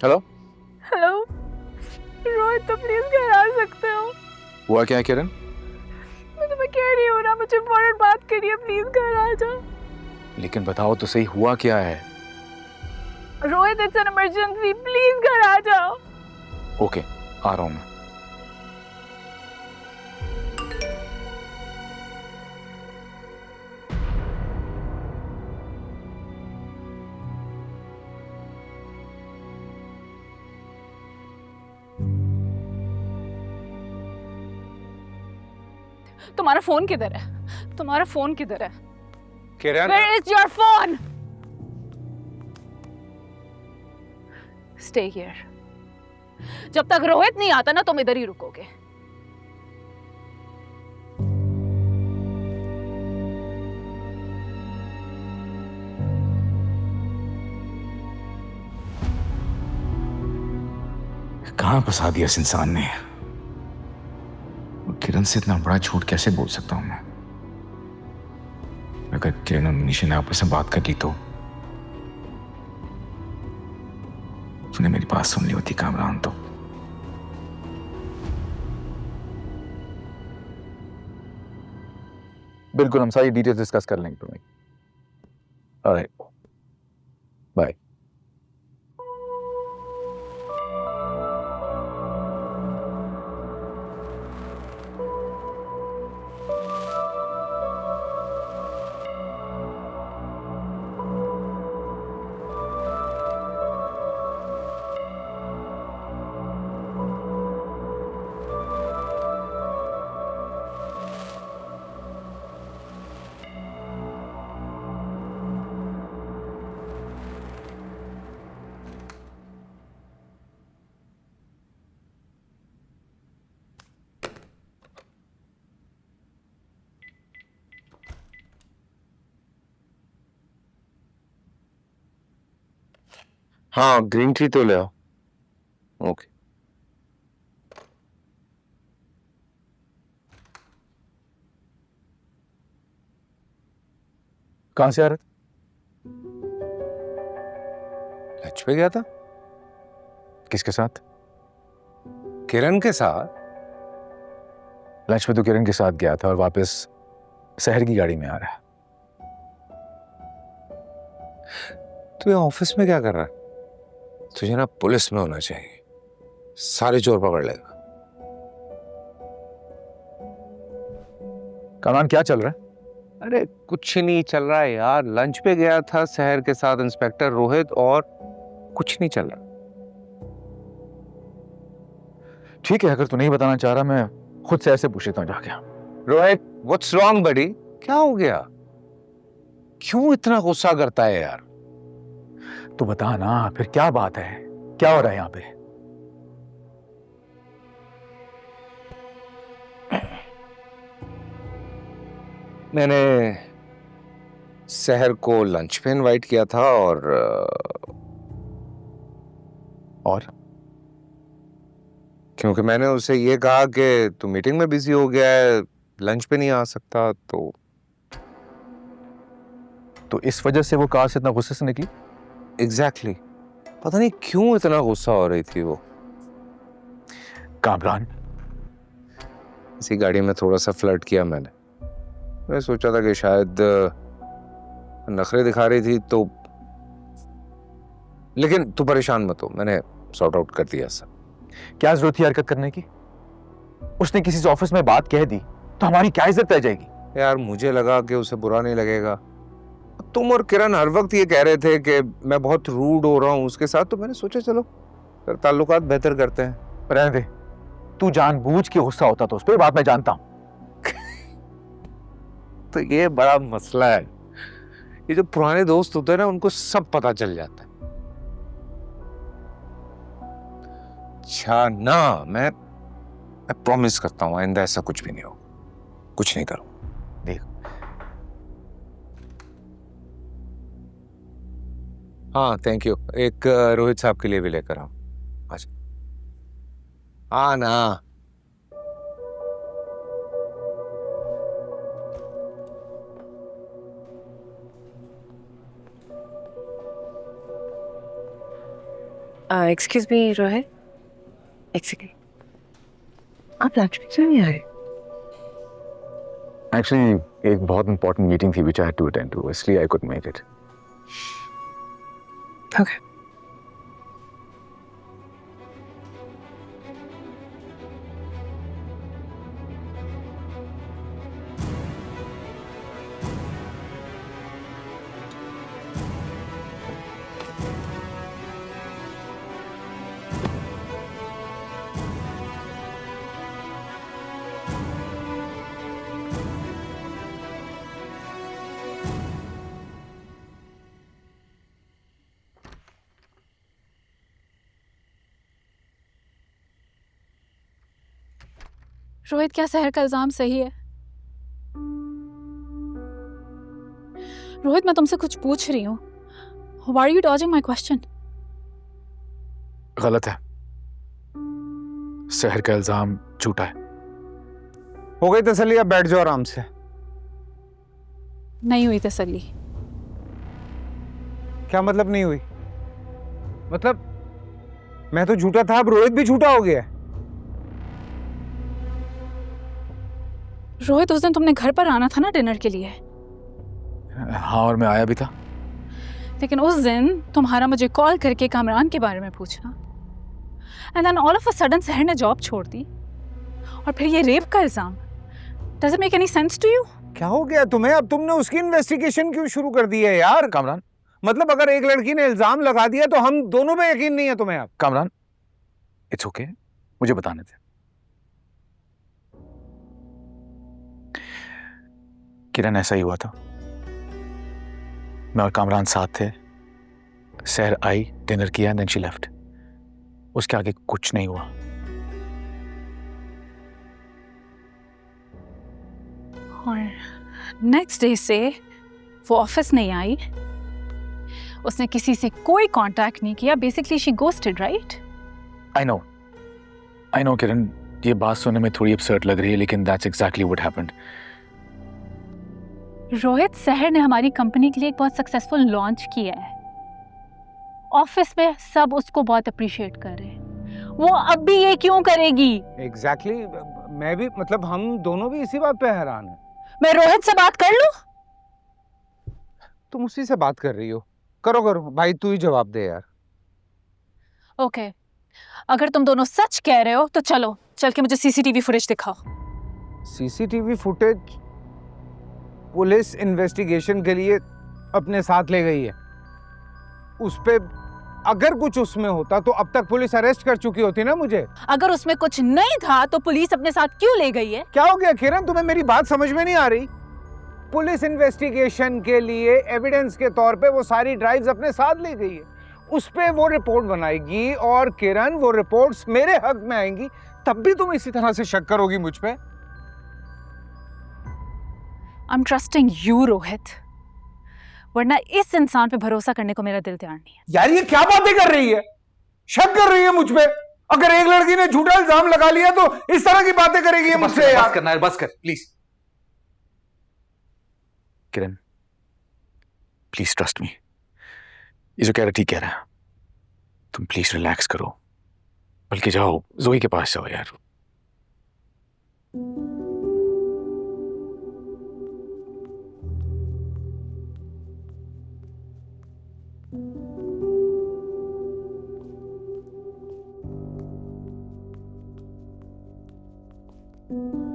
Hello. Hello Rohit, तो please घर आ सकते हो? हुआ क्या है किरण? मैं तुम्हें कह रही हूँ ना, मुझे इम्पोर्टेंट बात करनी है, प्लीज घर आ जाओ। लेकिन बताओ तो सही, हुआ क्या है? Rohit, it's an emergency, please घर आ जाओ। ओके, आ रहा हूं मैं। तुम्हारा फोन किधर है? तुम्हारा फोन किधर है? किरण, Where is your phone? Stay here. जब तक रोहित नहीं आता ना, तुम इधर ही रुकोगे। कहां फंसा दिया इस इंसान ने? और किरण से इतना बड़ा झूठ कैसे बोल सकता हूं मैं? अगर किरण और मनीषा ने आपस में बात कर ली तो उसने मेरी बात सुन ली होती कामरान तो। बिल्कुल, हम सारी डिटेल्स डिस्कस कर लेंगे तुम्हें। Alright, bye. हाँ ग्रीन टी तो ले आओ। ओके। कहां से आ रहे थे? लंच पे गया था किसके साथ? किरण के साथ। लंच पे तो किरण के साथ गया था और वापस शहर की गाड़ी में आ रहा है। तू ये ऑफिस में क्या कर रहा है? तुझे ना पुलिस में होना चाहिए, सारे चोर पकड़ लेगा। कामरान, क्या चल रहा है? अरे कुछ नहीं चल रहा है यार, लंच पे गया था शहर के साथ इंस्पेक्टर रोहित, और कुछ नहीं चल रहा। ठीक है, अगर तू नहीं बताना चाह रहा, मैं खुद से ऐसे पूछ लेता हूँ जाके। रोहित, व्हाट्स रॉन्ग बडी? क्या हो गया? क्यों इतना गुस्सा करता है यार? तू बता ना, फिर क्या बात है? क्या हो रहा है यहाँ पे? मैंने शहर को लंच पे इनवाइट किया था और क्योंकि मैंने उसे ये कहा कि तू मीटिंग में बिजी हो गया है, लंच पे नहीं आ सकता, तो इस वजह से वो कार से इतना गुस्से से निकली? एग्जैक्टली पता नहीं क्यों इतना गुस्सा हो रही थी वो। कामरान, इसी गाड़ी में थोड़ा सा फ्लर्ट किया मैंने। मैं सोचा था कि शायद नखरे दिखा रही थी तो, लेकिन तू परेशान मत हो, मैंने सॉर्ट आउट कर दिया सब। क्या जरूरत थी हरकत करने की? उसने किसी से ऑफिस में बात कह दी तो हमारी क्या इज्जत रह जाएगी? यार मुझे लगा कि उसे बुरा नहीं लगेगा। तुम और किरण हर वक्त ये कह रहे थे कि मैं बहुत रूड हो रहा हूँ उसके साथ, तो मैंने सोचा चलो फिर ताल्लुकात बेहतर करते हैं। रहने दे, तू जानबूझ के गुस्सा होता तो उस पर बात मैं जानता हूं। तो ये बड़ा मसला है, ये जो पुराने दोस्त होते हैं ना, उनको सब पता चल जाता है। अच्छा ना, मैं प्रॉमिस करता हूँ आइंदा ऐसा कुछ भी नहीं हो, कुछ नहीं करूँ। देख, हाँ थैंक यू, एक रोहित साहब के लिए भी लेकर आओ। अच्छा हाँ ना। एक्सक्यूज मी रोहित, एक सेकेंड, आप लंच में क्यों नहीं आए? एक्चुअली एक बहुत इंपॉर्टेंट मीटिंग थी which I had to attend to, इसलिए I couldn't make it. Okay. Rohit, क्या सहर का इल्जाम सही है? रोहित, मैं तुमसे कुछ पूछ रही हूँ। Why are you dodging my question? गलत है। सहर का इल्जाम झूठा है। हो गई तसल्ली, अब बैठ जाओ आराम से। नहीं हुई तसल्ली। क्या मतलब नहीं हुई? मतलब मैं तो झूठा था, अब रोहित भी झूठा हो गया है। रोहित, उस दिन तुमने घर पर आना था ना डिनर के लिए, हाँ, और मैं आया भी था। लेकिन उस दिन तुम्हारा मुझे कॉल करके कामरान के बारे में पूछना, and then all of a sudden Sahar ने जॉब छोड़ दी, और फिर ये रेप का इल्जाम। Does it make any sense to you? क्या हो गया तुम्हें? अब तुमने उसकी इन्वेस्टिगेशन क्यों शुरू कर दी है यार? कामरान, मतलब अगर एक लड़की ने इल्जाम लगा दिया तो हम दोनों पे यकीन नहीं है तुम्हें अब? कामरान, इट्स ओके, मुझे बताने दे। किरण, ऐसा ही हुआ था। मैं और कामरान साथ थे। सहर आई, डिनर किया, एंड देन शी लेफ्ट। उसके आगे कुछ नहीं हुआ। और नेक्स्ट डे से वो ऑफिस नहीं आई, उसने किसी से कोई कांटेक्ट नहीं किया। Basically she ghosted, right? I know Kiran, ये बात सुनने में थोड़ी अपसेट लग रही है, लेकिन that's exactly what happened. Rohit, सहर ने हमारी कंपनी के लिए एक बहुत सक्सेसफुल लॉन्च किया है। ऑफिस में सब उसको बहुत अप्रिशिएट कर रहे हैं। वो अब भी ये क्यों करेगी? एग्जैक्टली, मैं भी, मतलब हम दोनों भी इसी बात पे हैरान हैं। मैं रोहित से बात कर लूं? तुम उसी से बात कर रही हो, करो करो भाई, तू ही जवाब दे यार। ओके, अगर तुम दोनों सच कह रहे हो तो चलो, चल के मुझे सीसीटीवी फुटेज दिखाओ। सीसीटीवी फुटेज पुलिस इन्वेस्टिगेशन के लिए अपने साथ ले गई है। उस पे अगर कुछ उसमें होता तो अब तक पुलिस अरेस्ट कर चुकी होती ना मुझे। अगर उसमें कुछ नहीं था तो पुलिस अपने साथ क्यों ले गई है? क्या हो गया किरण, तुम्हें मेरी बात समझ में नहीं आ रही? पुलिस इन्वेस्टिगेशन के लिए एविडेंस के तौर पे वो सारी ड्राइव्स अपने साथ ले गई है। उस पे वो रिपोर्ट बनाएगी, और किरण वो रिपोर्ट्स मेरे हक में आएंगी, तब भी तुम इसी तरह से शक करोगी मुझ पे? I am trusting you Rohit, वरना इस इंसान पे भरोसा करने को मेरा दिल तैयार नहीं है। यार ये क्या बातें कर रही है? शक कर रही है मुझ पे? अगर एक लड़की ने झूठा इल्जाम लगा लिया तो इस तरह की बातें करेगी मुझसे यार? बस करना है, बस कर please. Kiran, please trust me. ये जो कह रहा ठीक कह रहा है। तुम प्लीज रिलैक्स करो, बल्कि जाओ जोई के पास जाओ यार। है